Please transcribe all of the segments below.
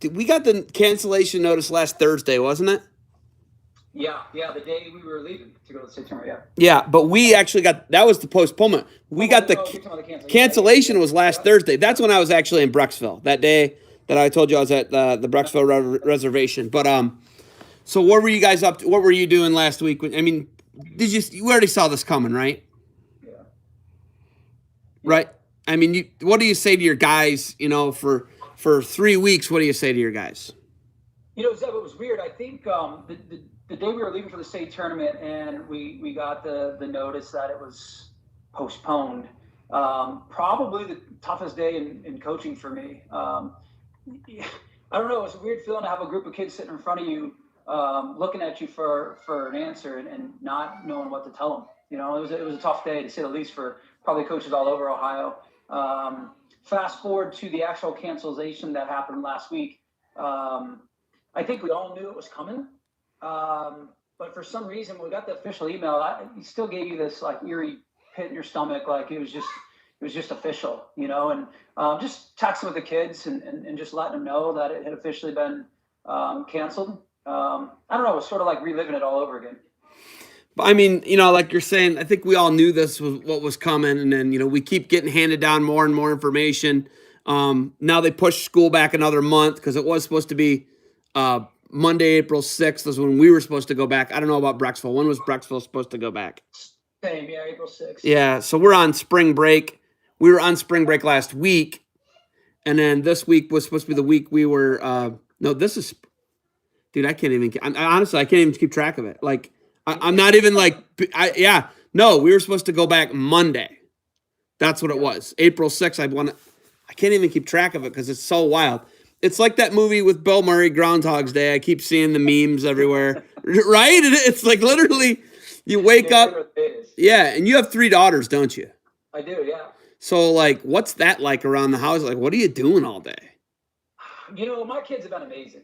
We got the cancellation notice last Thursday, wasn't it? Yeah, the day we were leaving to go to the state tournament. Yeah, but we actually got that was the postponement. We got the cancellation was last Thursday. That's when I was actually in Brecksville that day that I told you I was at the Brecksville reservation. But so what were you guys up to? What were you doing last week? I mean, you already saw this coming, right? Yeah. Right. I mean, what do you say to your guys? You know, for 3 weeks, what do you say to your guys? Zeb, it was weird. I think the day we were leaving for the state tournament and we got the notice that it was postponed, probably the toughest day in coaching for me. I don't know. It's a weird feeling to have a group of kids sitting in front of you, looking at you for an answer and not knowing what to tell them. It was a tough day, to say the least, for probably coaches all over Ohio. Fast forward to the actual cancellation that happened last week. I think we all knew it was coming. But for some reason, when we got the official email, it still gave you this like eerie pit in your stomach, like it was just official, and just texting with the kids and just letting them know that it had officially been canceled. I don't know, it was sort of like reliving it all over again. I mean, like you're saying, I think we all knew this was what was coming, and then we keep getting handed down more and more information. Now they pushed school back another month because it was supposed to be Monday, April 6th was when we were supposed to go back. I don't know about Brecksville. When was Brecksville supposed to go back? Same, yeah, April 6th. Yeah, so we're on spring break. We were on spring break last week, and then this week was supposed to be the week we were. No, this is, dude. I can't even. Honestly, I can't even keep track of it. Like, I'm not even like. No, we were supposed to go back Monday. That's what it was. April 6th. I can't even keep track of it because it's so wild. It's like that movie with Bill Murray, Groundhog's Day. I keep seeing the memes everywhere, right? It's like literally, you wake up. Yeah, and you have 3 daughters, don't you? I do, yeah. So, like, what's that like around the house? Like, what are you doing all day? My kids have been amazing.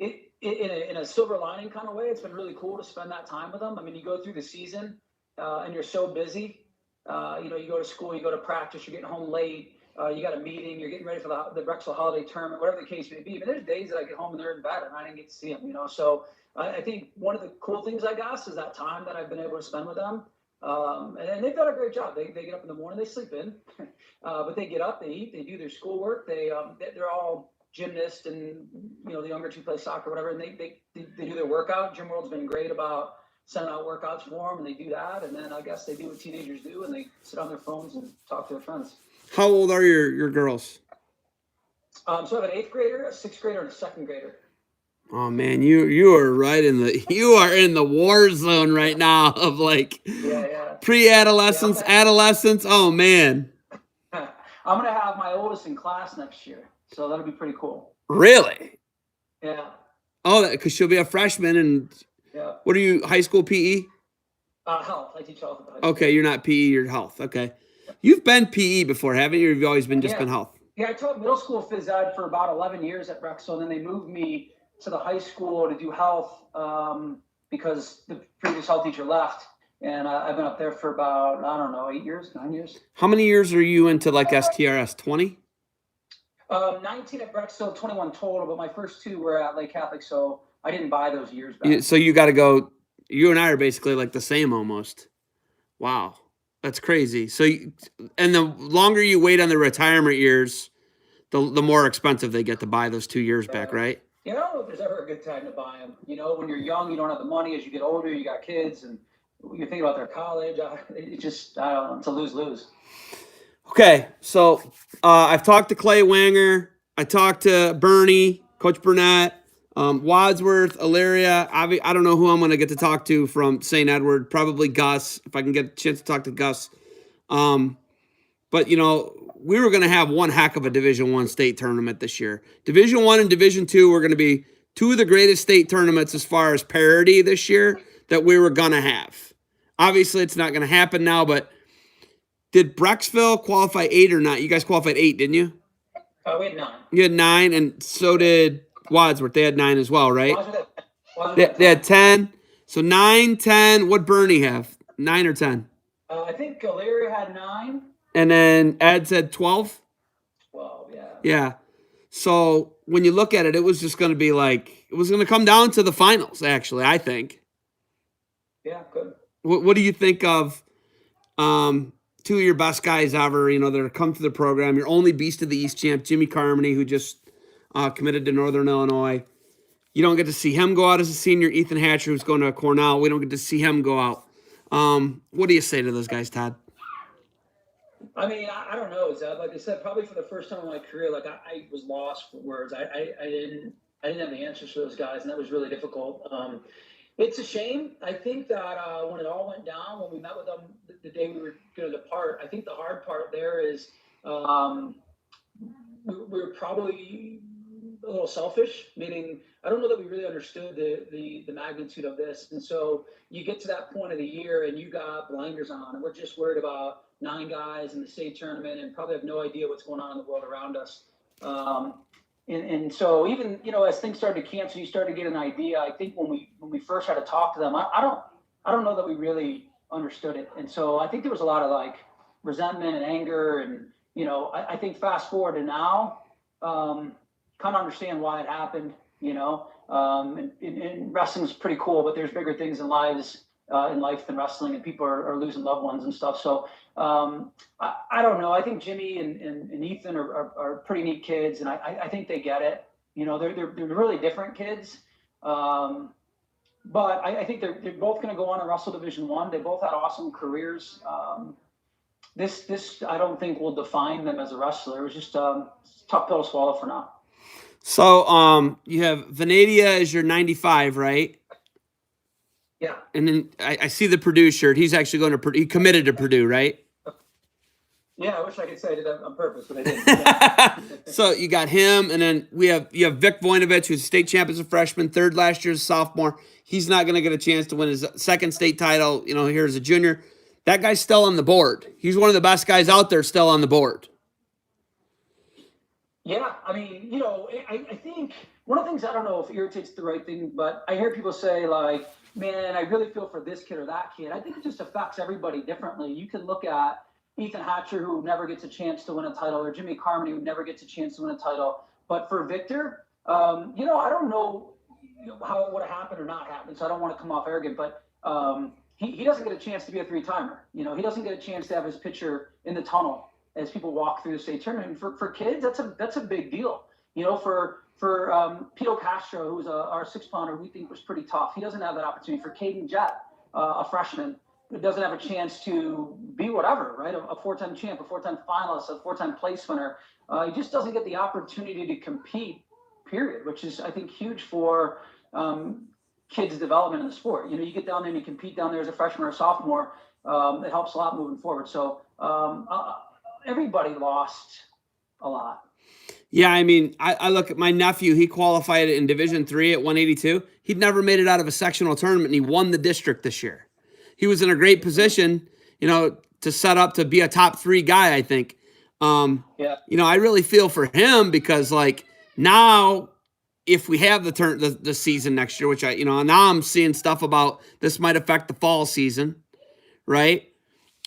In a silver lining kind of way, it's been really cool to spend that time with them. I mean, you go through the season, and you're so busy. You go to school, you go to practice, you're getting home late. You got a meeting, you're getting ready for the Brecksville holiday tournament, whatever the case may be. But there's days that I get home and they're in bed and I didn't get to see them, So I think one of the cool things, I guess, is that time that I've been able to spend with them. And they've done a great job. They get up in the morning, they sleep in, but they get up, they eat, they do their schoolwork. They're all gymnasts, and the younger 2 play soccer, whatever. And they do their workout. Gym World's been great about sending out workouts for them, and they do that. And then I guess they do what teenagers do, and they sit on their phones and talk to their friends. How old are your girls? So I have an 8th grader, a 6th grader, and a 2nd grader. Oh man, you are right in the war zone right now of like pre-adolescence, adolescence. Oh man. I'm gonna have my oldest in class next year, so that'll be pretty cool. Really? Yeah. Oh, because she'll be a freshman, and what are you, high school PE? Health. I teach health. Okay, you're not PE, you're health. Okay. You've been PE before, haven't you? Or you've always been been health? Yeah, I taught middle school phys ed for about 11 years at Brecksville, and then they moved me to the high school to do health because the previous health teacher left. And I've been up there for about, 8 years, 9 years. How many years are you into like STRS? 20? 19 at Brecksville, 21 total, but my first 2 were at Lake Catholic, so I didn't buy those years back. So you got to go, you and I are basically like the same almost. Wow. That's crazy. So, and the longer you wait on the retirement years, the more expensive they get to buy those 2 years back, right? I don't know if there's ever a good time to buy them. When you're young, you don't have the money. As you get older, you got kids, and you're thinking about their college. It's just, I don't know, it's a lose-lose. Okay, so I've talked to Clay Wanger. I talked to Bernie, Coach Burnett, Wadsworth, Elyria. I don't know who I'm going to get to talk to from St. Edward. Probably Gus, if I can get a chance to talk to Gus. But, we were going to have one heck of a Division I state tournament this year. Division I and Division II were going to be 2 of the greatest state tournaments as far as parity this year that we were going to have. Obviously, it's not going to happen now, but did Brecksville qualify 8 or not? You guys qualified 8, didn't you? We had 9. You had 9, and so did Wadsworth. They had 9 as well, right? They had 10. So 9, 10. What'd Bernie have? 9 or 10? I think Elyria had 9. And then Ed said 12? 12, yeah. Yeah. So when you look at it, it was just going to be like, it was going to come down to the finals, actually, I think. Yeah, good. What do you think of two of your best guys ever, that have come to the program? Your only Beast of the East champ, Jimmy Carmody, who just committed to Northern Illinois. You don't get to see him go out as a senior. Ethan Hatcher, who's going to Cornell, we don't get to see him go out. What do you say to those guys, Todd? I mean, I don't know, Zeb. Like I said, probably for the first time in my career, like I was lost for words. I didn't have the answers for those guys, and that was really difficult. It's a shame. I think that when it all went down, when we met with them the day we were going to depart, I think the hard part there is we were probably a little selfish, meaning I don't know that we really understood the magnitude of this. And so you get to that point of the year and you got blinders on, and we're just worried about 9 guys in the state tournament and probably have no idea what's going on in the world around us. And so even, as things started to cancel, you started to get an idea. I think when we first had to talk to them, I don't know that we really understood it. And so I think there was a lot of like resentment and anger. And, I think fast forward to now, kind of understand why it happened, and wrestling is pretty cool, but there's bigger things in life than wrestling, and people are losing loved ones and stuff. So I don't know. I think Jimmy and Ethan are pretty neat kids, and I think they get it. They're really different kids. But I think they're both going to go on and wrestle Division I. They both had awesome careers. This I don't think will define them as a wrestler. It was just a tough pill to swallow for now. So you have Venadia as your 95, right? Yeah. And then I see the Purdue shirt. He's actually going to Purdue. He committed to Purdue, right? Yeah, I wish I could say I did that on purpose, but I didn't. So you got him, and then you have Vic Voinovich, who's state champ as a freshman, third last year as a sophomore. He's not going to get a chance to win his second state title, here as a junior. That guy's still on the board. He's one of the best guys out there still on the board. Yeah, I mean, I think one of the things, I don't know if irritates the right thing, but I hear people say like, man, I really feel for this kid or that kid. I think it just affects everybody differently. You can look at Ethan Hatcher, who never gets a chance to win a title, or Jimmy Carmody, who never gets a chance to win a title. But for Victor, I don't know how it would have happened or not happened, so I don't want to come off arrogant, but he doesn't get a chance to be a 3-timer. He doesn't get a chance to have his picture in the tunnel as people walk through the state tournament. And for kids, that's a big deal. For Pito Castro, who's our 6-pounder, we think was pretty tough. He doesn't have that opportunity. For Caden Jett, a freshman, who doesn't have a chance to be whatever, right? A 4-time champ, a 4-time finalist, a 4-time place winner. He just doesn't get the opportunity to compete, period, which is, I think, huge for kids' development in the sport. You get down there and you compete down there as a freshman or a sophomore. It helps a lot moving forward. So everybody lost a lot. Yeah, I mean, I look at my nephew. He qualified in Division III at 182. He'd never made it out of a sectional tournament, and he won the district this year. He was in a great position, to set up to be a top 3 guy, I think. Yeah. I really feel for him because, like, now if we have the season next year, which now I'm seeing stuff about this might affect the fall season, right?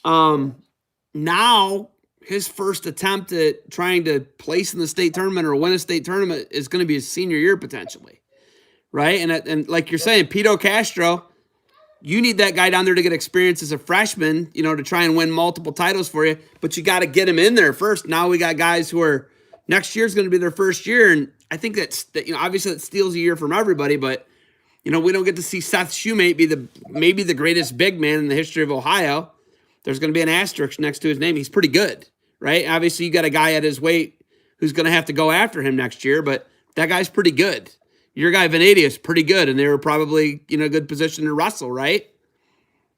Now his first attempt at trying to place in the state tournament or win a state tournament is going to be his senior year potentially, right? And like you're saying, Pito Castro, you need that guy down there to get experience as a freshman, to try and win multiple titles for you, but you got to get him in there first. Now we got guys who are next year's going to be their first year, and I think that obviously it steals a year from everybody, but we don't get to see Seth Shoemate be maybe the greatest big man in the history of Ohio. There's going to be an asterisk next to his name. He's pretty good, right? Obviously, you got a guy at his weight who's going to have to go after him next year, but that guy's pretty good. Your guy Venadia is pretty good, and they were probably in a good position to wrestle, right?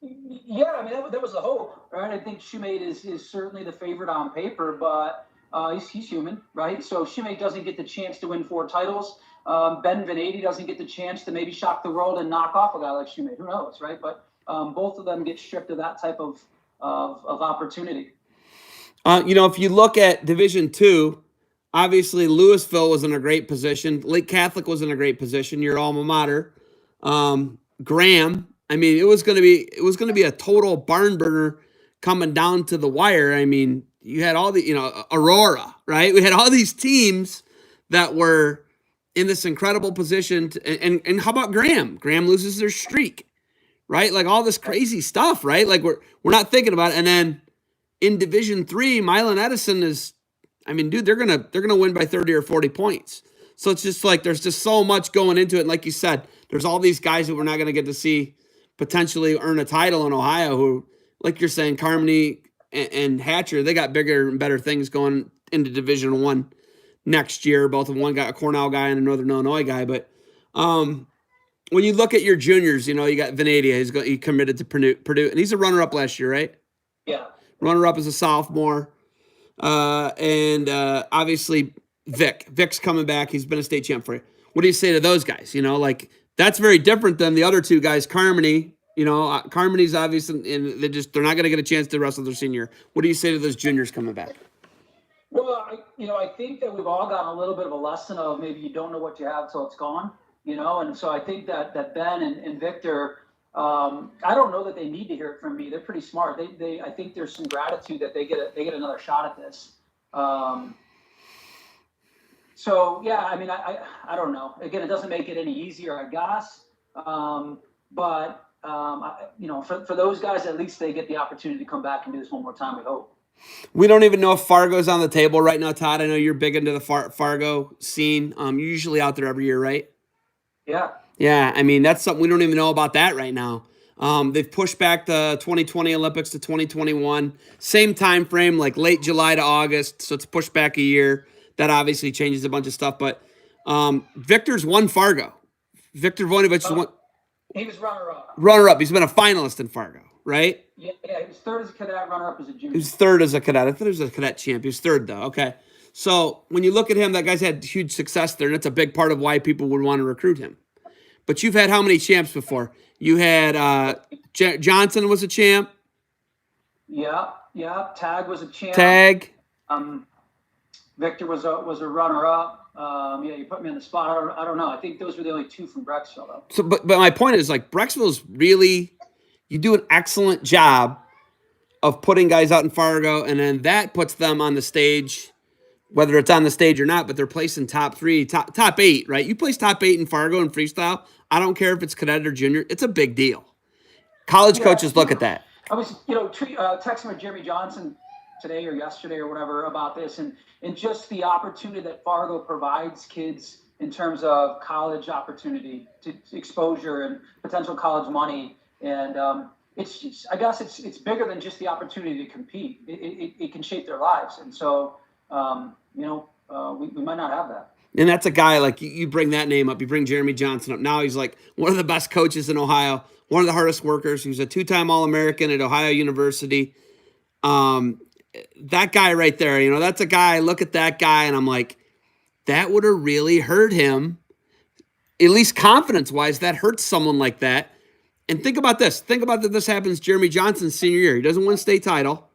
Yeah, I mean that was the hope, right? I think Shoemate is certainly the favorite on paper, but he's human, right? So Shoemate doesn't get the chance to win 4 titles. Ben Venadia doesn't get the chance to maybe shock the world and knock off a guy like Shoemate. Who knows, right? But both of them get stripped of that type of opportunity. If you look at Division II, obviously Louisville was in a great position. Lake Catholic was in a great position. Your alma mater, Graham. I mean, it was going to be a total barn burner coming down to the wire. I mean, you had all the Aurora, right? We had all these teams that were in this incredible position. And how about Graham? Graham loses their streak, right? Like all this crazy stuff, right? Like we're not thinking about it. And then in Division III, Milan Edison is, I mean, dude, they're gonna win by 30 or 40 points. So it's just like there's just so much going into it. And like you said, there's all these guys that we're not gonna get to see potentially earn a title in Ohio who, like you're saying, Carmody and Hatcher, they got bigger and better things going into Division I next year. Both of them, one got a Cornell guy and a Northern Illinois guy. But when you look at your juniors, you got Venadia. He committed to Purdue, and he's a runner-up last year, right? Yeah. Runner-up as a sophomore. And obviously Vic's coming back. He's been a state champ for you. What do you say to those guys? Like that's very different than the other two guys. Carmody, Carmody's obviously, and they're not going to get a chance to wrestle their senior. What do you say to those juniors coming back? Well, I think that we've all gotten a little bit of a lesson of maybe you don't know what you have till it's gone, and so I think that Ben and Victor, I don't know that they need to hear it from me. They're pretty smart. I think there's some gratitude that they get another shot at this. So yeah, I mean, I don't know. Again, it doesn't make it any easier, I guess. But for those guys, at least they get the opportunity to come back and do this one more time, we hope. We don't even know if Fargo's on the table right now, Todd. I know you're big into the Fargo scene. You're usually out there every year, right? Yeah. Yeah, I mean, that's something we don't even know about that right now. They've pushed back the 2020 Olympics to 2021. Same time frame, like late July to August, so it's pushed back a year. That obviously changes a bunch of stuff, but Victor's won Fargo. Victor Voinovich won. He was runner-up. Runner-up. He's been a finalist in Fargo, right? Yeah, he was third as a cadet, runner-up as a junior. He was third as a cadet. I thought he was a cadet champ. He was third, though. Okay. So when you look at him, that guy's had huge success there, and that's a big part of why people would want to recruit him. But you've had how many champs before? You had Johnson was a champ. Yeah. Tag was a champ. Tag. Victor was a runner-up. You put me on the spot. I don't know. I think those were the only two from Brecksville, though. So, but my point is, like, Brecksville's really, you do an excellent job of putting guys out in Fargo, and then that puts them on the stage, whether it's on the stage or not, but they're placing top 3, top 8, right? You place top 8 in Fargo in freestyle, I don't care if it's cadet or junior, it's a big deal. College coaches look at that. I was, texting with Jeremy Johnson today or yesterday or whatever about this, and just the opportunity that Fargo provides kids in terms of college opportunity, to exposure and potential college money. And I guess it's bigger than just the opportunity to compete. It can shape their lives. And so, we might not have that. And that's a guy, like, you bring that name up, you bring Jeremy Johnson up. Now he's like one of the best coaches in Ohio, one of the hardest workers. He's a 2-time All-American at Ohio University. That guy right there, that's a guy, I look at that guy and I'm like, that would have really hurt him, at least confidence-wise. That hurts someone like that. And think about this. Think about that this happens Jeremy Johnson's senior year. He doesn't win a state title.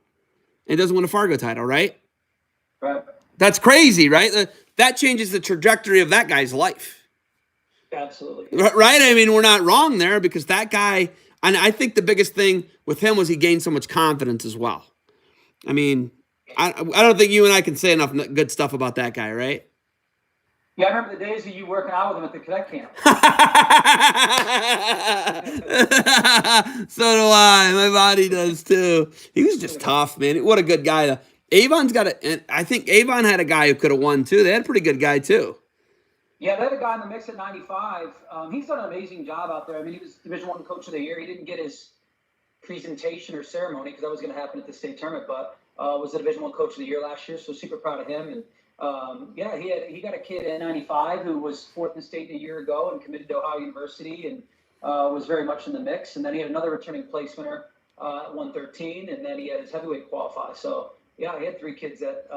And he doesn't win a Fargo title, right? Right. That's crazy, right? That changes the trajectory of that guy's life. Absolutely. Right? I mean, we're not wrong there, because that guy, and I think the biggest thing with him was he gained so much confidence as well. I mean, I don't think you and I can say enough good stuff about that guy, right? Yeah, I remember the days of you working out with him at the cadet camp. So do I. My body does too. He was just tough, man. What a good guy. Avon's got and I think Avon had a guy who could have won too. They had a pretty good guy too. Yeah, they had a guy in the mix at 95. He's done an amazing job out there. I mean, he was Division I Coach of the Year. He didn't get his presentation or ceremony because that was going to happen at the state tournament, but was the Division I Coach of the Year last year. So super proud of him. And he got a kid at 95 who was 4th in the state a year ago and committed to Ohio University and was very much in the mix. And then he had another returning place winner at 113, and then he had his heavyweight qualify. So yeah, he had 3 kids that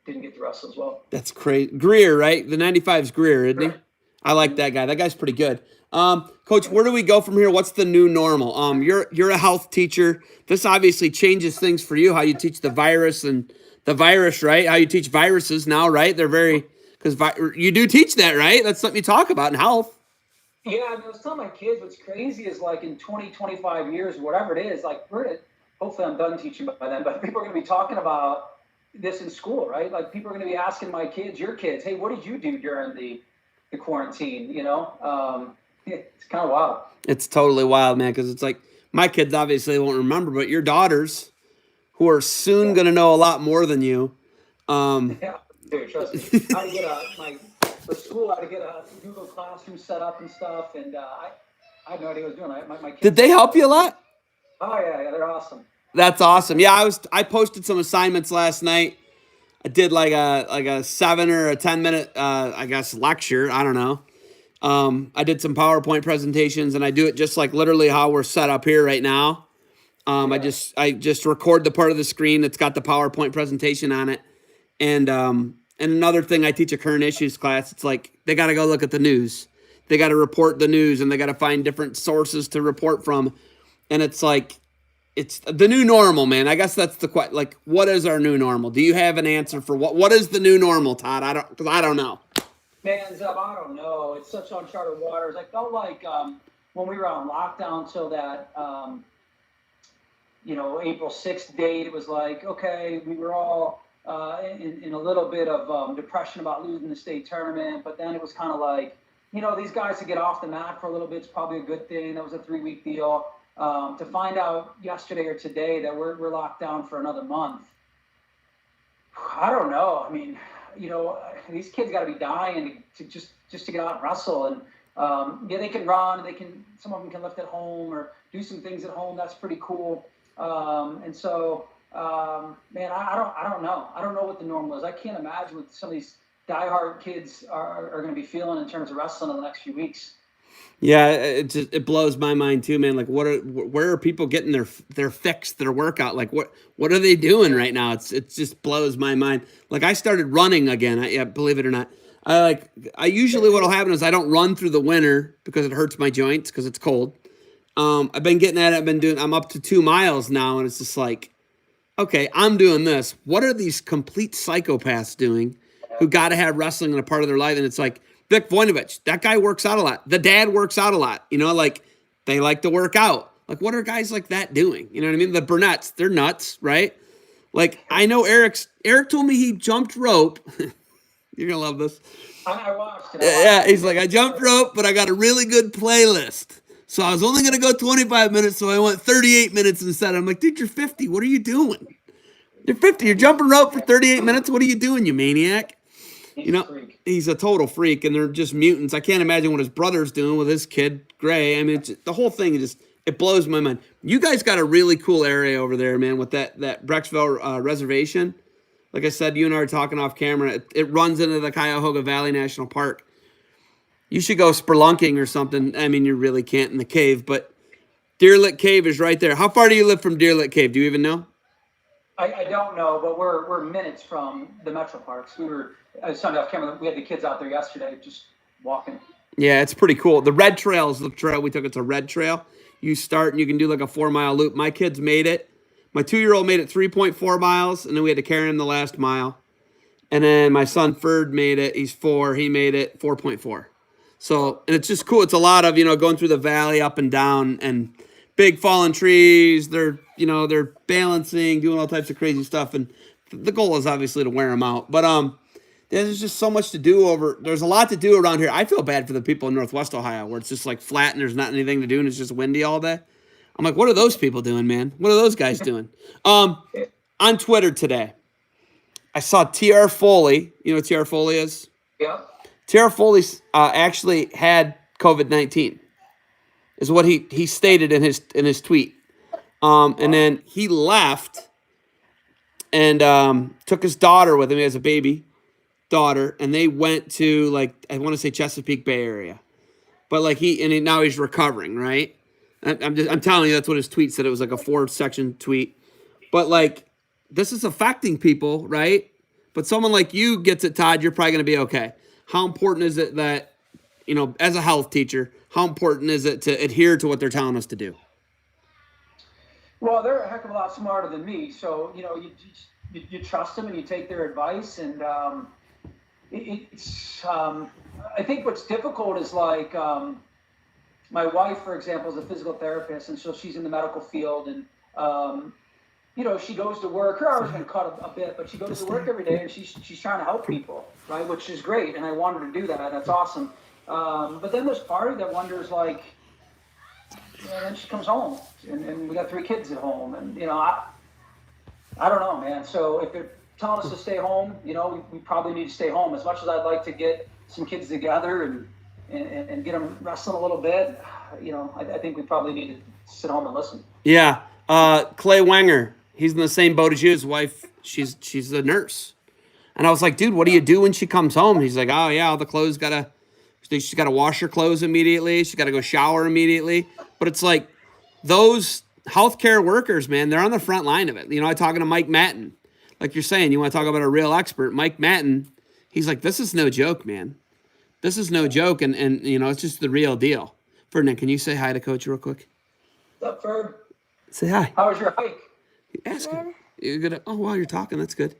didn't get to wrestle as well. That's crazy. Greer, right? The 95's Greer, isn't he? I like that guy. That guy's pretty good. Coach, where do we go from here? What's the new normal? You're a health teacher. This obviously changes things for you, how you teach the virus, right? How you teach viruses now, right? They're because you do teach that, right? That's something you talk about in health. Yeah, I was telling my kids what's crazy is like in 20, 25 years, whatever it is, like hopefully I'm done teaching by then, but people are going to be talking about this in school, right? Like people are going to be asking my kids, your kids, hey, what did you do during the quarantine? It's kind of wild. It's totally wild, man, because it's like my kids obviously won't remember, but your daughters, who are soon Yeah. going to know a lot more than you. Yeah, dude, trust me. I had to get for school, I had to get a Google Classroom set up and stuff, and I had no idea what I was doing. My kids. Did they help you a lot? Oh yeah, they're awesome. That's awesome. Yeah, I posted some assignments last night. I did like a 7 or a 10 minute I guess lecture. I don't know. I did some PowerPoint presentations, and I do it just like literally how we're set up here right now. I just record the part of the screen that's got the PowerPoint presentation on it. And another thing, I teach a current issues class. It's like they got to go look at the news. They got to report the news, and they got to find different sources to report from. And it's like, it's the new normal, man. I guess that's the question. Like, what is our new normal? Do you have an answer for what is the new normal, Todd? Because I don't know. Man, Zeb, I don't know. It's such uncharted waters. I felt like when we were on lockdown till that, April 6th date, it was like, okay, we were all in a little bit of depression about losing the state tournament. But then it was kind of like, these guys to get off the mat for a little bit is probably a good thing. That was a 3-week deal. To find out yesterday or today that we're locked down for another month. I don't know. I mean, these kids got to be dying to just to get out and wrestle. And they can run. Some of them can lift at home or do some things at home. That's pretty cool. And so, man, I don't know. I don't know what the normal is. I can't imagine what some of these diehard kids are going to be feeling in terms of wrestling in the next few weeks. Yeah, it blows my mind too, man. Like, where are people getting their fix, their workout? Like, what are they doing right now? It just blows my mind. Like, I started running again. Believe it or not, I usually what'll happen is I don't run through the winter because it hurts my joints because it's cold. I've been getting at it. I'm up to 2 miles now, and it's just like, okay, I'm doing this. What are these complete psychopaths doing who got to have wrestling in a part of their life? And it's like, Vic Voinovich, that guy works out a lot. The dad works out a lot. Like they like to work out. Like, what are guys like that doing? You know what I mean? The Burnetts, they're nuts, right? Like, I know Eric told me he jumped rope. You're going to love this. I watched it. Yeah, he's like, I jumped rope, but I got a really good playlist. So I was only going to go 25 minutes, so I went 38 minutes instead. I'm like, dude, you're 50. What are you doing? You're 50. You're jumping rope for 38 minutes. What are you doing, you maniac? He's a total freak, and they're just mutants. I can't imagine what his brother's doing with his kid, Gray. I mean, the whole thing it blows my mind. You guys got a really cool area over there, man, with that Brecksville reservation. Like I said, you and I are talking off camera. It runs into the Cuyahoga Valley National Park. You should go spelunking or something. I mean, you really can't in the cave, but Deer Lick Cave is right there. How far do you live from Deer Lick Cave? Do you even know? I don't know, but we're minutes from the Metro Parks. I was talking off camera. We had the kids out there yesterday, just walking. Yeah, it's pretty cool. The red trail is the trail we took. It's a red trail. You start and you can do like a 4-mile loop. My kids made it. My 2-year-old made it 3.4 miles, and then we had to carry him the last mile. And then my son Ferd made it. He's 4. He made it 4.4. So, and it's just cool. It's a lot of, going through the valley up and down and big fallen trees. They're balancing, doing all types of crazy stuff. And the goal is obviously to wear them out. But, there's just so much to do there's a lot to do around here. I feel bad for the people in Northwest Ohio where it's just like flat and there's not anything to do and it's just windy all day. I'm like, what are those people doing, man? What are those guys doing? On Twitter today, I saw T.R. Foley. You know what T.R. Foley is? Yeah. T.R. Foley actually had COVID-19 is what he stated in his tweet. And then he left and took his daughter with him. He has a baby daughter, and they went to, like, I want to say Chesapeake Bay area, but like now he's recovering, right? I'm telling you, that's what his tweet said. It was like a 4-section tweet, but like this is affecting people, right? But someone like you gets it, Todd, you're probably going to be okay. How important is it that, as a health teacher, how important is it to adhere to what they're telling us to do? Well, they're a heck of a lot smarter than me, so you trust them and you take their advice, and I think what's difficult is like my wife, for example, is a physical therapist, and so she's in the medical field, and she goes to work. Her hours going to cut a bit, but she goes to work every day, and she's trying to help people, right? Which is great, and I want her to do that. That's awesome. But then there's part of that wonders, like, then she comes home, and we got 3 kids at home, and I don't know, man. So if they're telling us to stay home, we probably need to stay home. As much as I'd like to get some kids together and get them wrestling a little bit, I think we probably need to sit home and listen. Yeah. Clay Wenger, he's in the same boat as you. His wife, she's a nurse. And I was like, dude, what do you do when she comes home? He's like, oh, yeah, all the clothes she's got to wash her clothes immediately. She's got to go shower immediately. But it's like those healthcare workers, man, they're on the front line of it. I'm talking to Mike Matton. Like you're saying, you want to talk about a real expert. Mike Matton, he's like, this is no joke, man. This is no joke. And it's just the real deal. Ferdinand, can you say hi to Coach real quick? What's up, Ferg? Say hi. How was your hike? Ask him. You're gonna. Oh wow, you're talking. That's good.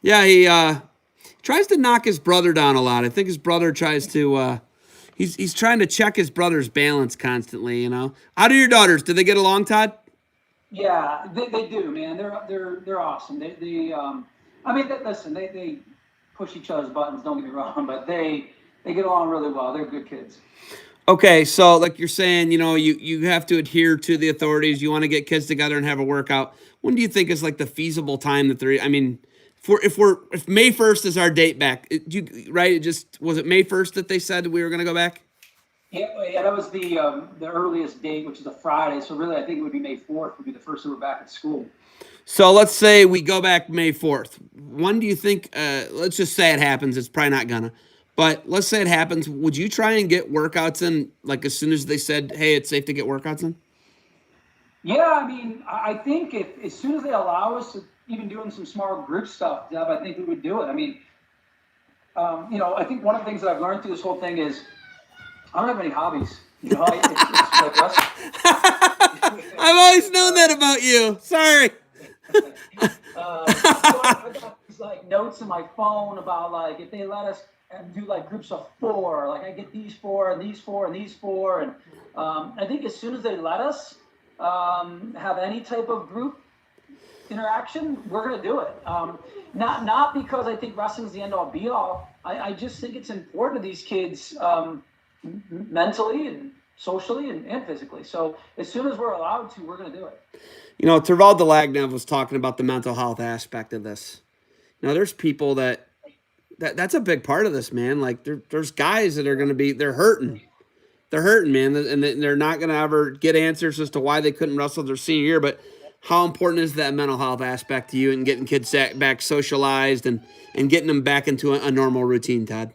Yeah, he tries to knock his brother down a lot. I think his brother tries to. He's trying to check his brother's balance constantly. How do your daughters? Do they get along, Todd? Yeah, they do, man. They're awesome. Listen, they push each other's buttons. Don't get me wrong, but they get along really well. They're good kids. Okay, so like you're saying, you have to adhere to the authorities. You want to get kids together and have a workout. When do you think is like the feasible time that they're? I mean, if May 1st is our date back, right? Was it May 1st that they said we were going to go back? Yeah, that was the earliest date, which is a Friday. So really, I think it would be May 4th would be the first that we're back at school. So let's say we go back May 4th. When do you think? Let's just say it happens. It's probably not gonna. But let's say it happens. Would you try and get workouts in, like as soon as they said, hey, it's safe to get workouts in? Yeah, I think as soon as they allow us to even doing some small group stuff, Deb, I think we would do it. I think one of the things that I've learned through this whole thing is I don't have any hobbies. It's like I've always known that about you. Sorry. I got these notes in my phone about if they let us and do groups of 4, I get these 4 and these 4 and these 4, and I think as soon as they let us have any type of group interaction, we're gonna do it. Not because I think wrestling's the end all be all. I just think it's important to these kids mentally and socially and physically. So as soon as we're allowed to, we're gonna do it. Terval Delagnev was talking about the mental health aspect of this. There's people that's a big part of this, man. There's guys that are going to be, they're hurting, man. And they're not going to ever get answers as to why they couldn't wrestle their senior year. But how important is that mental health aspect to you and getting kids back socialized and getting them back into a normal routine, Todd?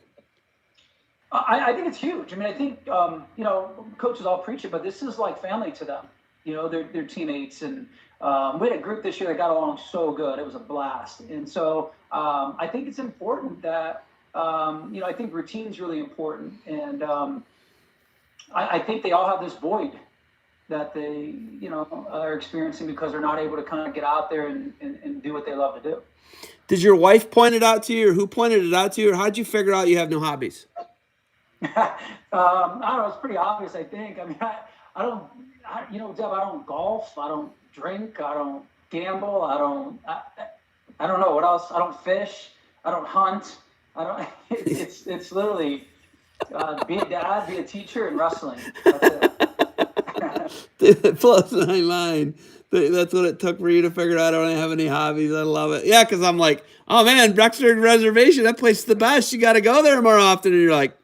I think it's huge. I think, coaches all preach it, but this is like family to them. They're teammates, and we had a group this year that got along so good. It was a blast. And so I think it's important that, I think routine's really important. And I think they all have this void that they, are experiencing because they're not able to kind of get out there and do what they love to do. Did your wife point it out to you, or who pointed it out to you, or how'd you figure out you have no hobbies? I don't know. It's pretty obvious, I think. I don't, Deb, I don't golf. I don't drink. I don't gamble. I don't know what else. I don't fish. I don't hunt. It's literally be a dad, be a teacher, and wrestling. That's it. Dude, it blows my mind. That's what it took for you to figure out I don't have any hobbies. I love it. Yeah, because I'm like, oh man, Rexford Reservation, that place is the best. You got to go there more often. And you're like,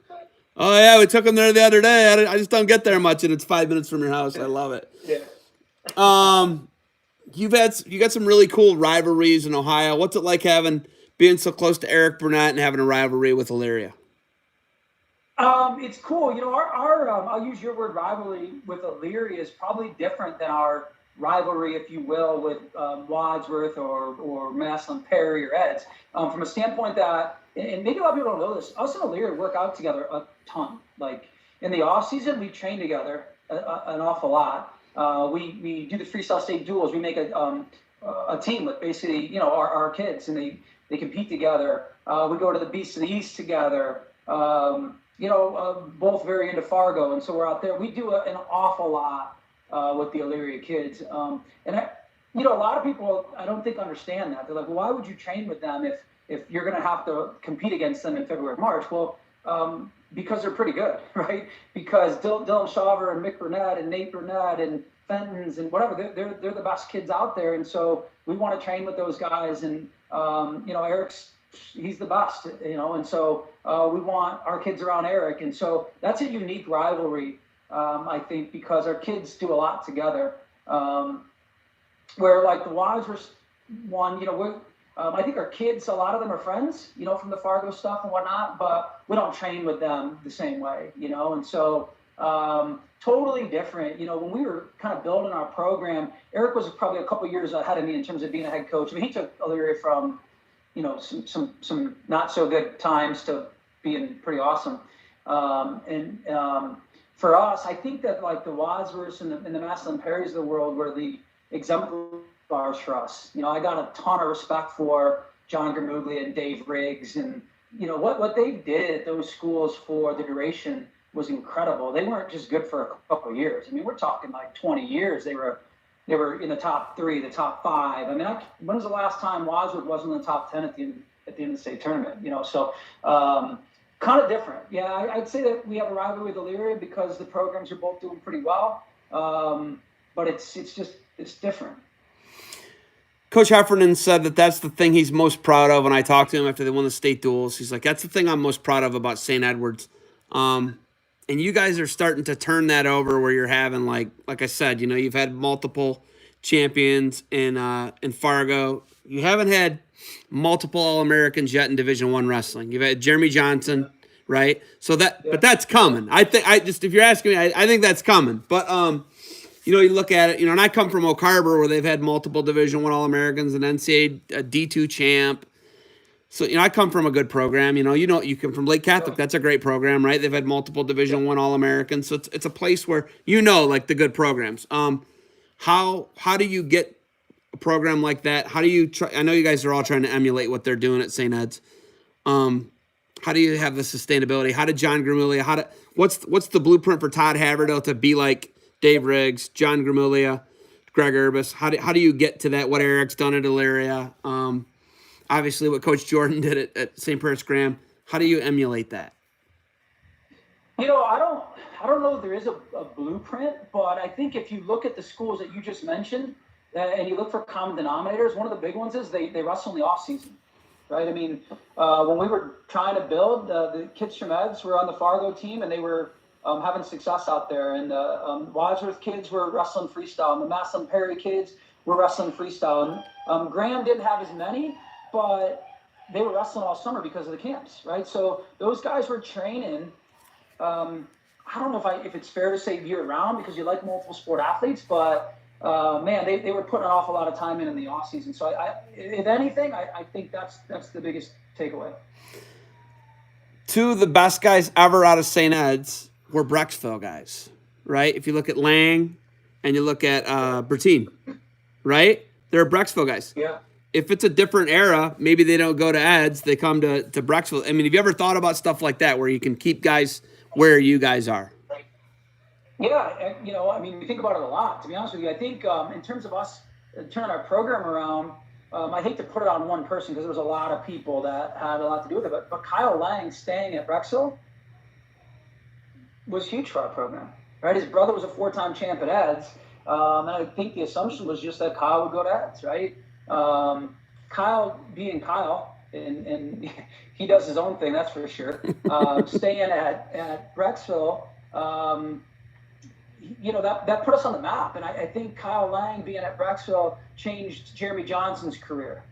oh yeah, we took them there the other day. I just don't get there much, and it's 5 minutes from your house. I love it. Yeah. You got some really cool rivalries in Ohio. What's it like being so close to Eric Burnett and having a rivalry with Elyria? It's cool. Our I'll use your word rivalry with Elyria is probably different than our rivalry, if you will, with Wadsworth or Massillon Perry or Eds. From a standpoint that, and maybe a lot of people don't know this, us and Elyria work out together a ton. In the off season, we train together an awful lot. We do the freestyle state duels. We make a team with basically our kids, and they compete together. We go to the Beast of the East together. Both very into Fargo, and so we're out there. We do an awful lot with the Elyria kids, and a lot of people, I don't think, understand that. They're like, well, why would you train with them if you're going to have to compete against them in February, March? Well, because they're pretty good, right? Because Dylan Shaver and Mick Burnett and Nate Burnett and Fentons and whatever, they're the best kids out there. And so we want to train with those guys. And, he's the best, and so we want our kids around Eric. And so that's a unique rivalry, I think, because our kids do a lot together. Where like the Wadsworth one, I think our kids, a lot of them are friends, from the Fargo stuff and whatnot, but we don't train with them the same way, and so totally different. When we were kind of building our program, Eric was probably a couple years ahead of me in terms of being a head coach. I mean, he took Illyria from, some not so good times to being pretty awesome. For us, I think that like the Wadsworths and the Massillon Perrys of the world were the exemplars for us. I got a ton of respect for John Gramuglia and Dave Riggs, and what they did at those schools for the duration was incredible. They weren't just good for a couple of years. I mean, we're talking like 20 years. They were in the top 3, the top 5. I mean, when was the last time Wadsworth wasn't in the top 10 at the end of the state tournament? So kind of different. Yeah, I'd say that we have a rivalry with Illyria because the programs are both doing pretty well. But it's different. Coach Heffernan said that that's the thing he's most proud of. When I talked to him after they won the state duels, he's like, that's the thing I'm most proud of about St. Edward's. And you guys are starting to turn that over where you're having, like I said, you've had multiple champions in Fargo. You haven't had multiple All-Americans yet in Division I wrestling. You've had Jeremy Johnson, right? So but that's coming. If you're asking me, I think that's coming. But, you look at it, and I come from Oak Harbor where they've had multiple Division I All-Americans, an NCAA D2 champ. So, I come from a good program. You come from Lake Catholic. That's a great program, right? They've had multiple Division I All-Americans. So it's a place where like the good programs. How do you get a program like that? How do you try? I know you guys are all trying to emulate what they're doing at St. Ed's. How do you have the sustainability? How did John Gramuglia? What's the blueprint for Todd Haverdill to be like Dave Riggs, John Gramuglia, Greg Urbis? How do you get to that? What Eric's done at Illyria? Obviously, what Coach Jordan did at St. Paris Graham. How do you emulate that? I don't know if there is a blueprint, but I think if you look at the schools that you just mentioned and you look for common denominators, one of the big ones is they wrestle in the off season, right? I mean, when we were trying to build, the kids from Eds were on the Fargo team and they were having success out there. And Wadsworth kids were wrestling freestyle, and the Massillon Perry kids were wrestling freestyle. And Graham didn't have as many, but they were wrestling all summer because of the camps, right? So those guys were training. I don't know if it's fair to say year round because you like multiple sport athletes, but man, they were putting an awful lot of time in the off season. So if anything, I think that's the biggest takeaway. Two of the best guys ever out of St. Ed's were Brecksville guys, right? If you look at Lang and you look at Bertine, right? They're Brecksville guys. Yeah. If it's a different era, maybe they don't go to Ed's, they come to Brecksville. I mean, have you ever thought about stuff like that where you can keep guys where you guys are? Yeah, we think about it a lot, to be honest with you. I think in terms of us turning our program around, I hate to put it on one person because there was a lot of people that had a lot to do with it, but Kyle Lang staying at Brecksville was huge for our program, right? His brother was a 4-time champ at Ed's, and I think the assumption was just that Kyle would go to Ed's, right? Kyle being Kyle, and he does his own thing, that's for sure. Staying at Brecksville, that put us on the map. And I think Kyle Lang being at Brecksville changed Jeremy Johnson's career,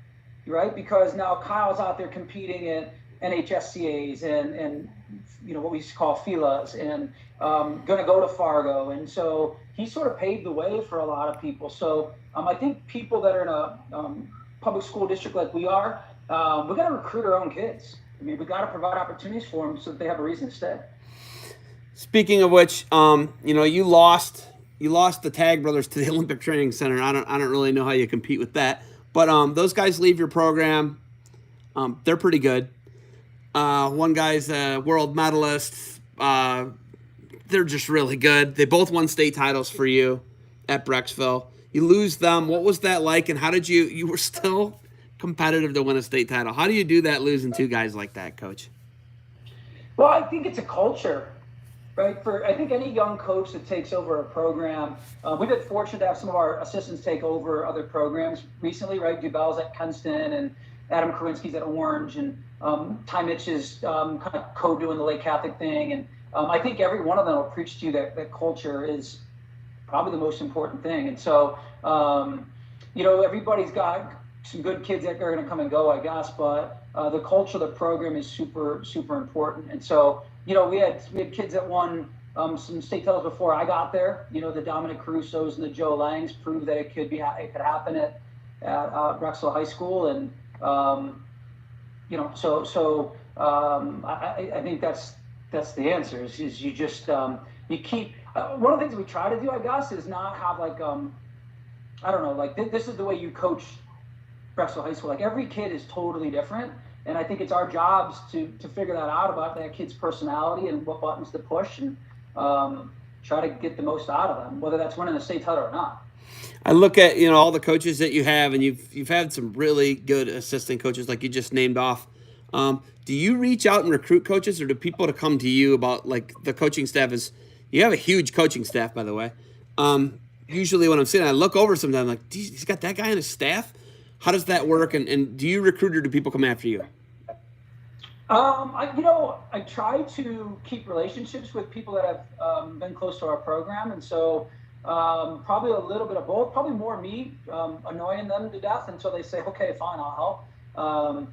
right? Because now Kyle's out there competing at NHSCAs and what we used to call FILAs and going to go to Fargo. And so he sort of paved the way for a lot of people. So I think people that are in a public school district like we are, we got to recruit our own kids. I mean, we got to provide opportunities for them so that they have a reason to stay. Speaking of which, you lost the Tag brothers to the Olympic Training Center. I don't really know how you compete with that. But those guys leave your program. They're pretty good. One guy's a world medalist. They're just really good. They both won state titles for you at Brecksville. You lose them. What was that like? And how did you were still competitive to win a state title. How do you do that losing two guys like that, Coach? Well, I think it's a culture, right? For I think any young coach that takes over a program, we've been fortunate to have some of our assistants take over other programs recently, right? Dubell's at Kenston and Adam Kowinski's at Orange, and Ty Mitch is kind of co-doing the Lake Catholic thing. And I think every one of them will preach to you that culture is probably the most important thing. And so, everybody's got some good kids that are going to come and go, I guess, but the culture of the program is super, super important. And so, we had kids that won some state titles before I got there. The Dominic Carusos and the Joe Langs proved that it could happen at Drexel High School. And, I think that's the answer is you just, you keep, one of the things we try to do, I guess, is not have this is the way you coach Drexel High School. Like every kid is totally different, and I think it's our jobs to figure that out about that kid's personality and what buttons to push, and try to get the most out of them, whether that's winning the state title or not. I look at all the coaches that you have, and you've had some really good assistant coaches like you just named off. Do you reach out and recruit coaches, or do people to come to you about like the coaching staff? You have a huge coaching staff, by the way. Usually when I'm sitting, I look over sometimes like, he's got that guy on his staff. How does that work? And do you recruit or do people come after you? I try to keep relationships with people that have been close to our program. And so probably a little bit of both, probably more me annoying them to death until they say, okay, fine, I'll help.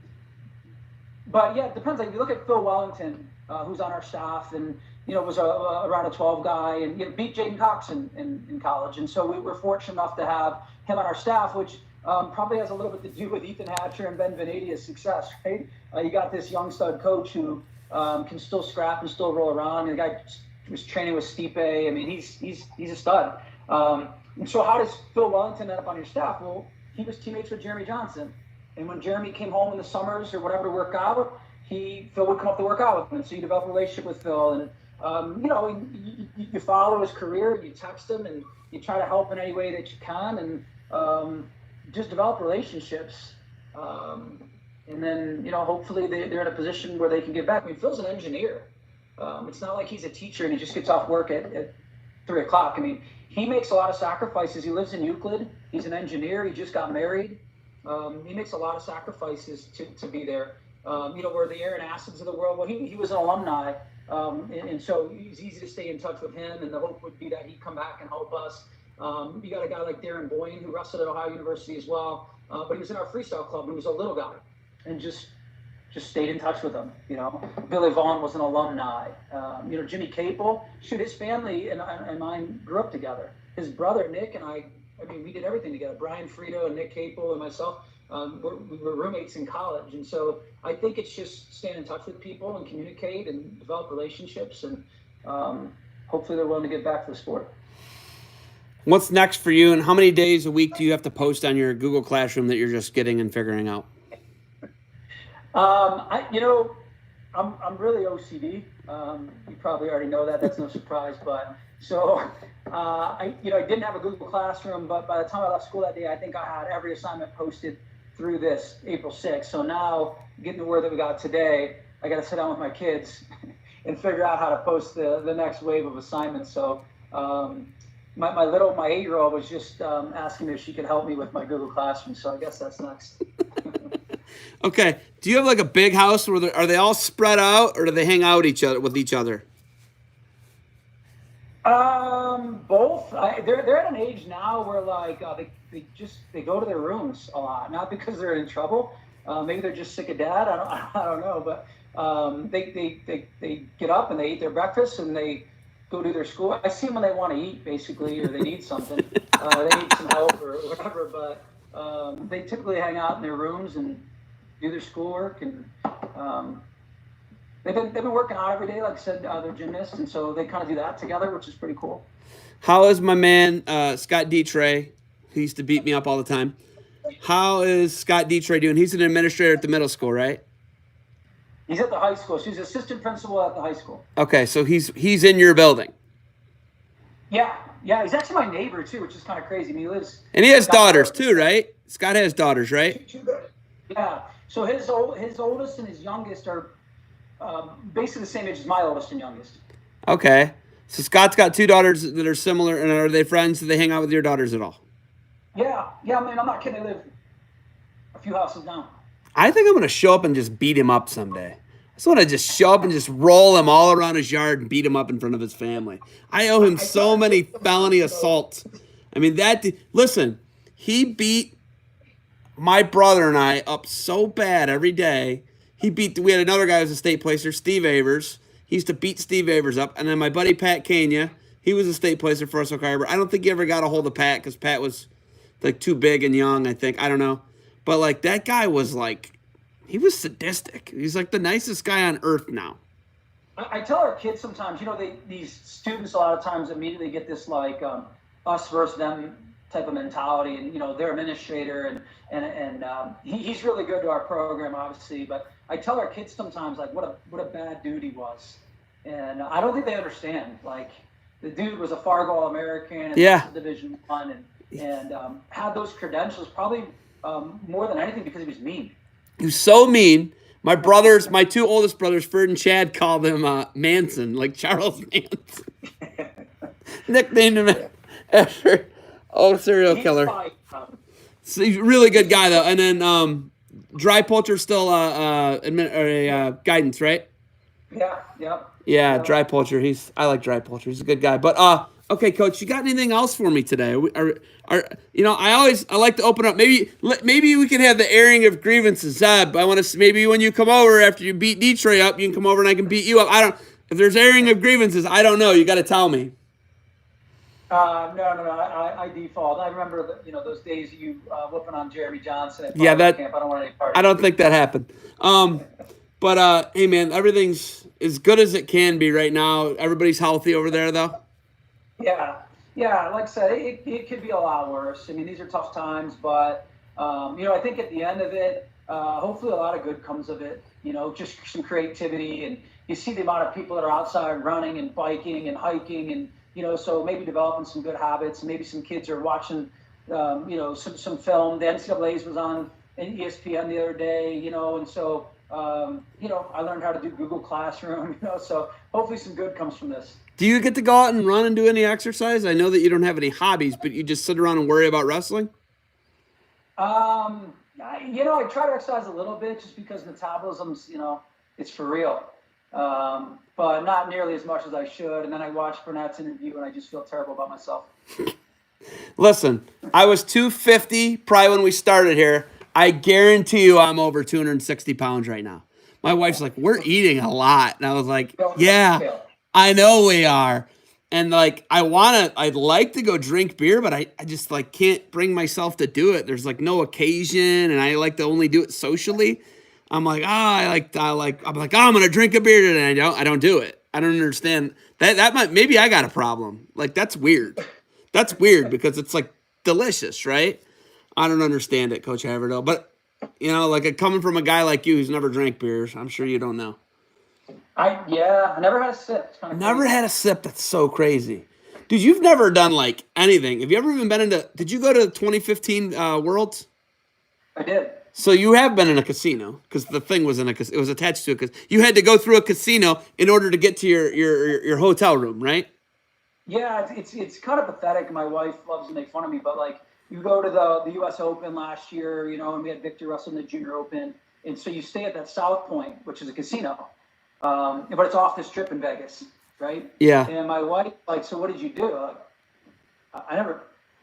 But yeah, it depends. Like you look at Phil Wellington, who's on our staff and, was around a 12 guy and beat Jaden Cox in college. And so we were fortunate enough to have him on our staff, which probably has a little bit to do with Ethan Hatcher and Ben Venedia's success, right? You got this young stud coach who can still scrap and still roll around. And the guy was training with Stipe. I mean, he's a stud. And so how does Phil Wellington end up on your staff? Well, he was teammates with Jeremy Johnson. And when Jeremy came home in the summers or whatever to work out, Phil would come up to work out with him. And so you develop a relationship with Phil. And, you follow his career, you text him, and you try to help in any way that you can. And just develop relationships. And then, hopefully they're in a position where they can get back. I mean, Phil's an engineer. It's not like he's a teacher and he just gets off work at 3 o'clock. I mean, he makes a lot of sacrifices. He lives in Euclid. He's an engineer. He just got married. He makes a lot of sacrifices to be there. Where the Aaron Acids of the world, well, he was an alumni. And so it's easy to stay in touch with him. And the hope would be that he'd come back and help us. You got a guy like Darren Boyne who wrestled at Ohio University as well. But he was in our freestyle club and he was a little guy. And just stayed in touch with him. Billy Vaughn was an alumni. Jimmy Capel, his family and mine grew up together. His brother Nick and I mean, we did everything together. Brian Frito and Nick Capel and myself, we were roommates in college. And so I think it's just staying in touch with people and communicate and develop relationships, and hopefully they're willing to get back to the sport. What's next for you, and how many days a week do you have to post on your Google Classroom that you're just getting and figuring out? I'm really OCD. You probably already know that. That's no surprise. But so I didn't have a Google Classroom, but by the time I left school that day, I think I had every assignment posted through this April 6th. So now, getting the word that we got today, I got to sit down with my kids and figure out how to post the next wave of assignments. So my 8-year-old was just asking me if she could help me with my Google Classroom. So I guess that's next. Okay. Do you have like a big house where are they all spread out, or do they hang out with each other? Both. They're at an age now where they go to their rooms a lot, not because they're in trouble. Maybe they're just sick of dad. I don't know, but they get up and they eat their breakfast and they go do their school. I see them when they want to eat, basically, or they need something. They need some help or whatever. But they typically hang out in their rooms and do their schoolwork, and they've been working out every day. Like I said, they're gymnasts, and so they kind of do that together, which is pretty cool. How is my man Scott Dietrey? He used to beat me up all the time. How is Scott Dietrey doing? He's an administrator at the middle school, right? He's at the high school. She's assistant principal at the high school. Okay, so he's in your building. Yeah, Yeah, he's actually my neighbor too, which is kind of crazy. I mean, he lives. And he has Got daughters my too, right? Scott has daughters, right? Yeah. So his oldest and his youngest are basically the same age as my oldest and youngest. Okay. So Scott's got two daughters that are similar, and are they friends? Do they hang out with your daughters at all? Yeah, yeah. I mean, I'm not kidding. They live a few houses down. I think I'm gonna show up and just beat him up someday. I just want to just show up and just roll him all around his yard and beat him up in front of his family. I owe him so many felony assaults. I mean, listen, he beat my brother and I up so bad every day. We had another guy who was a state placer, Steve Avers. He used to beat Steve Avers up. And then my buddy Pat Kenya, he was a state placer for us, Oak Harbor. I don't think he ever got a hold of Pat because Pat was like too big and young, I think. I don't know. But like that guy was like, he was sadistic. He's like the nicest guy on earth now. I tell our kids sometimes, these students a lot of times immediately get this like us versus them type of mentality, and their administrator and he's really good to our program, obviously. But I tell our kids sometimes like what a bad dude he was, and I don't think they understand. Like the dude was a Fargo All-American and Yeah. Division I, and had those credentials probably more than anything because he was mean. He was so mean. My two oldest brothers, Ferd and Chad, called him Manson, like Charles Manson. Nicknamed him after serial killer. So he's a really good guy though. And then Dry Poulter's still guidance, right? Yeah. Yeah, Dry Poulter. I like Dry Poulter. He's a good guy. But okay, Coach, you got anything else for me today? I like to open up. Maybe we can have the airing of grievances. Zeb, I want to maybe when you come over after you beat Detroit up, you can come over and I can beat you up. If there's airing of grievances, I don't know. You got to tell me. No. I default. I remember those days you whooping on Jeremy Johnson at camp. I don't want any part. I don't think that happened. But hey, man, everything's as good as it can be right now. Everybody's healthy over there, though. Yeah. Like I said, it could be a lot worse. I mean, these are tough times, but I think at the end of it, hopefully a lot of good comes of it. Just some creativity, and you see the amount of people that are outside running and biking and hiking, and so maybe developing some good habits. Maybe some kids are watching, some film. The NCAA's was on ESPN the other day, and so. I learned how to do Google Classroom, so hopefully some good comes from this. Do you get to go out and run and do any exercise? I know that you don't have any hobbies, but you just sit around and worry about wrestling? I try to exercise a little bit just because metabolism's, it's for real. But not nearly as much as I should. And then I watch Burnett's interview and I just feel terrible about myself. Listen, I was 250 probably when we started here. I guarantee you I'm over 260 pounds right now. My wife's like, we're eating a lot. And I was like, yeah, I know we are. And like, I'd like to go drink beer, but I just like can't bring myself to do it. There's like no occasion. And I like to only do it socially. I'm like, I'm going to drink a beer today. I don't do it. I don't understand that maybe I got a problem. Like, that's weird. That's weird because it's like delicious, right? I don't understand it, Coach Haverdill. But, like coming from a guy like you who's never drank beers, I'm sure you don't know. I never had a sip. It's never had a sip. That's so crazy. Dude, you've never done like anything. Have you ever even been did you go to the 2015 Worlds? I did. So you have been in a casino because the thing was it was attached to it because you had to go through a casino in order to get to your hotel room, right? Yeah, it's kind of pathetic. My wife loves to make fun of me, but like you go to the U.S. Open last year, and we had Victor Russell in the Junior Open, and so you stay at that South Point, which is a casino, but it's off the Strip in Vegas, right? Yeah. And my wife like, so what did you do? Like, I never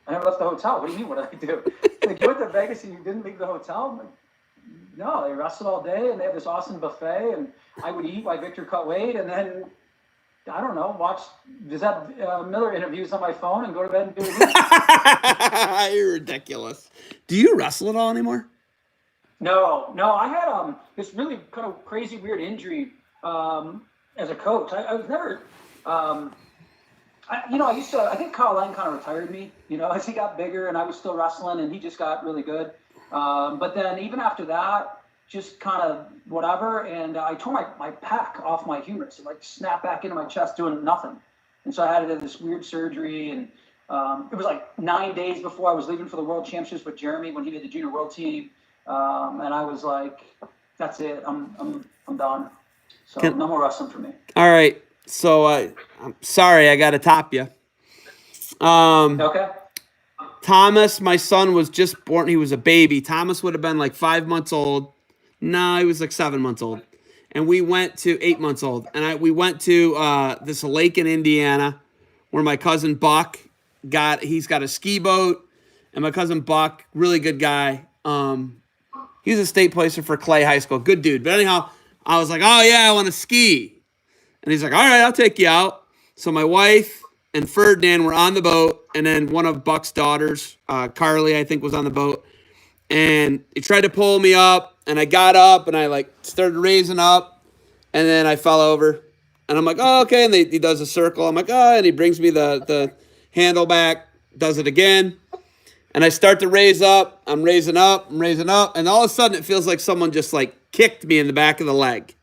left the hotel. What do you mean? What did I do? Like, you went to Vegas and you didn't leave the hotel? I'm like, no, they wrestled all day and they have this awesome buffet, and I would eat while Victor cut weight, and then I don't know, watch Miller interviews on my phone and go to bed and do it. You're ridiculous. Do you wrestle at all anymore? No. I had this really kind of crazy, weird injury as a coach. I was never. I think Kyle Lang kind of retired me, as he got bigger and I was still wrestling and he just got really good. But then even after that, just kind of whatever. And I tore my pec off my humerus. It like snapped back into my chest doing nothing. And so I had to do this weird surgery, and it was like 9 days before I was leaving for the World Championships with Jeremy when he made the junior world team. And I was like, that's it. I'm done. So no more wrestling for me. All right. So I'm sorry, I got to top you. Okay. Thomas, my son, was just born. He was a baby. Thomas would have been like 5 months old. No, he was like 7 months old. And we went to 8 months old. And we went to this lake in Indiana where my cousin Buck he's got a ski boat. And my cousin Buck, really good guy. He's a state placer for Clay High School. Good dude. But anyhow, I was like, oh, yeah, I want to ski. And he's like, all right, I'll take you out. So my wife and Ferdinand were on the boat. And then one of Buck's daughters, Carly, I think, was on the boat. And he tried to pull me up. And I got up and I like started raising up. And then I fell over. And I'm like, oh, okay. And he does a circle. I'm like, oh, and he brings me the handle back, does it again. And I start to raise up. I'm raising up. And all of a sudden it feels like someone just like kicked me in the back of the leg.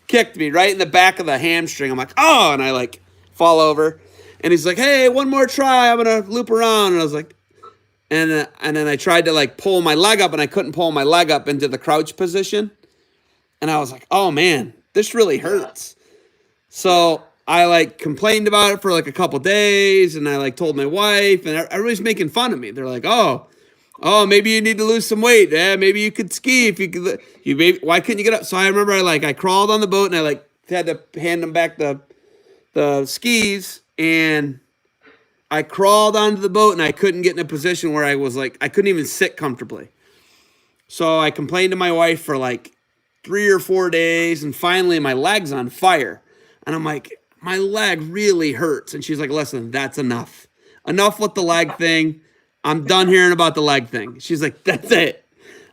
Kicked me right in the back of the hamstring. I'm like, oh, and I like fall over. And he's like, hey, one more try. I'm going to loop around. And I was like, and then I tried to like pull my leg up and I couldn't pull my leg up into the crouch position. And I was like, oh man, this really hurts. So I like complained about it for like a couple days and I like told my wife and everybody's making fun of me. They're like, oh, maybe you need to lose some weight. Yeah, maybe you could ski if you could. Why couldn't you get up? So I remember I crawled on the boat and I like had to hand them back the skis and I crawled onto the boat and I couldn't get in a position where I was like I couldn't even sit comfortably. So I complained to my wife for like 3 or 4 days and finally my leg's on fire. And I'm like, my leg really hurts. And she's like, listen, that's enough. Enough with the leg thing. I'm done hearing about the leg thing. She's like, that's it.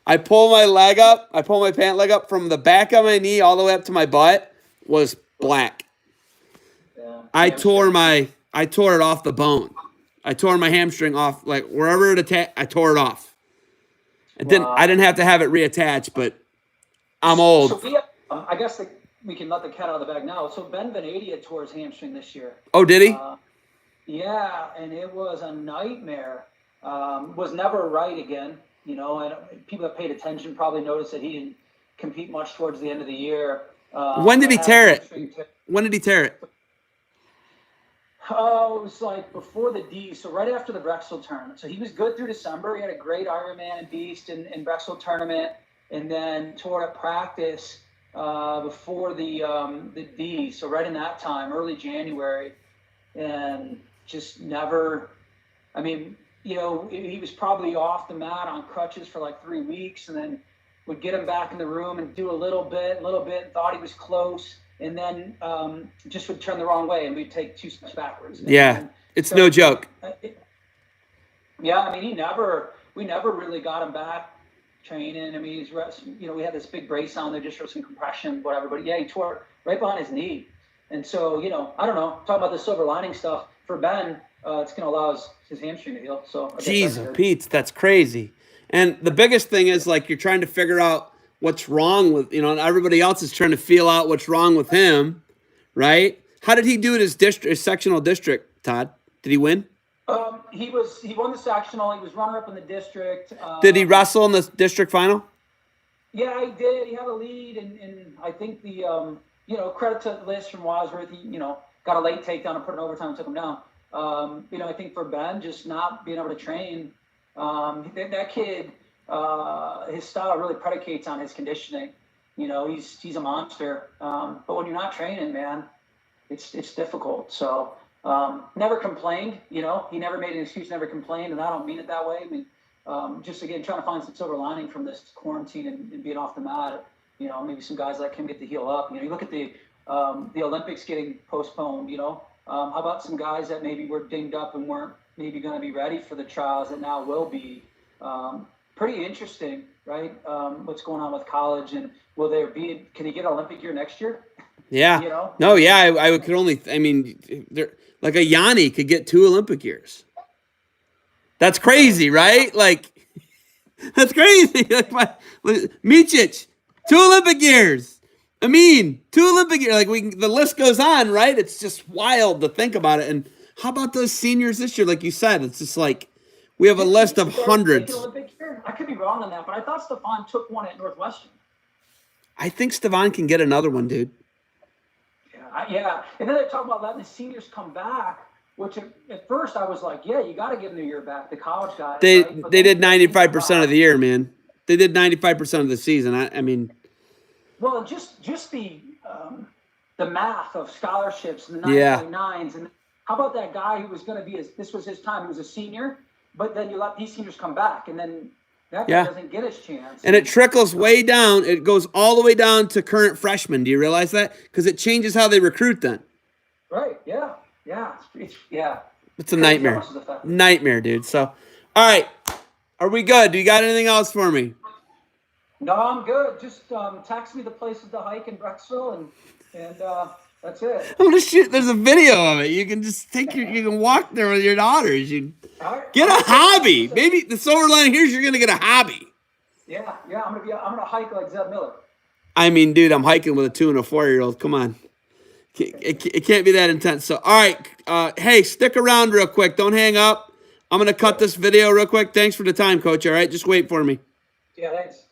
I pull my leg up. I pull my pant leg up from the back of my knee all the way up to my butt was black. Yeah. I tore it off the bone. I tore my hamstring off, like wherever it attached, I tore it off. I didn't have to have it reattached, but I'm old. So we have, I guess we can let the cat out of the bag now. So Ben Benadia tore his hamstring this year. Oh, did he? Yeah, and it was a nightmare. Was never right again, you know, and people that paid attention probably noticed that he didn't compete much towards the end of the year. When did he tear it? When did he tear it? Oh, it was like before the D, so right after the Brexel tournament. So he was good through December. He had a great Ironman and Beast in Brexel tournament, and then tore at practice before the D. So right in that time, early January, and just never. I mean, you know, he was probably off the mat on crutches for like 3 weeks, and then would get him back in the room and do a little bit, thought he was close, and then just would turn the wrong way, and we'd take 2 steps backwards. Yeah, it's no joke. Yeah, I mean, we never really got him back training. I mean, we had this big brace on there just for some compression, whatever. But yeah, he tore it right behind his knee. And so, you know, I don't know, talking about the silver lining stuff, for Ben, it's going to allow his hamstring to heal. So, Jeez, Pete, that's crazy. And the biggest thing is, like, you're trying to figure out what's wrong with, you know, and everybody else is trying to feel out what's wrong with him, right? How did he do at his sectional district, Todd? Did he win? He won the sectional. He was runner-up in the district. Did he wrestle in the district final? Yeah, he did. He had a lead, and I think the, you know, credit to Liz from Wadsworth, he, you know, got a late takedown and put an overtime and took him down. You know, I think for Ben, just not being able to train, that kid, his style really predicates on his conditioning. You know, he's a monster. But when you're not training, man, it's difficult. So never complained. You know, he never made an excuse, never complained, and I don't mean it that way. I mean, just again trying to find some silver lining from this quarantine and being off the mat. You know, maybe some guys like him get to heal up. You know, you look at the Olympics getting postponed. You know, how about some guys that maybe were dinged up and weren't maybe going to be ready for the trials that now will be? Pretty interesting, right? What's going on with college, and can he get an Olympic year next year? Yeah. You know? No, yeah, I could only, I mean, like a Yanni could get 2 Olympic years. That's crazy, right? Like, that's crazy. Like Micic, 2 Olympic years. I mean, 2 Olympic years. Like the list goes on, right? It's just wild to think about it. And how about those seniors this year? Like you said, it's just like we have a list of hundreds. I could be wrong on that, but I thought Stefan took one at Northwestern. I think Stefan can get another one, dude. Yeah. And then they talk about letting the seniors come back, which at first I was like, yeah, you got to give them a year back, the college guys. They right? they did 95% of the year, man. They did 95% of the season. I mean. Well, just the math of scholarships and the 9.9s, and how about that guy who was going to be this was his time. He was a senior, but then you let these seniors come back, and then that guy doesn't get his chance. And it trickles way down. It goes all the way down to current freshmen. Do you realize that? Because it changes how they recruit then. Right. Yeah. It's a nightmare. Nightmare, dude. So, all right. Are we good? Do you got anything else for me? No, I'm good. Just text me the places to hike in Brecksville, and that's it. I'm gonna shoot. There's a video of it. You can just you can walk there with your daughters. You get a hobby. Maybe the silver lining here is you're gonna get a hobby. Yeah. I'm gonna hike like Zeb Miller. I mean, dude, I'm hiking with a 2 and a 4-year-old. Come on, it can't be that intense. So, all right. Hey, stick around real quick. Don't hang up. I'm gonna cut this video real quick. Thanks for the time, Coach. All right, just wait for me. Yeah, thanks.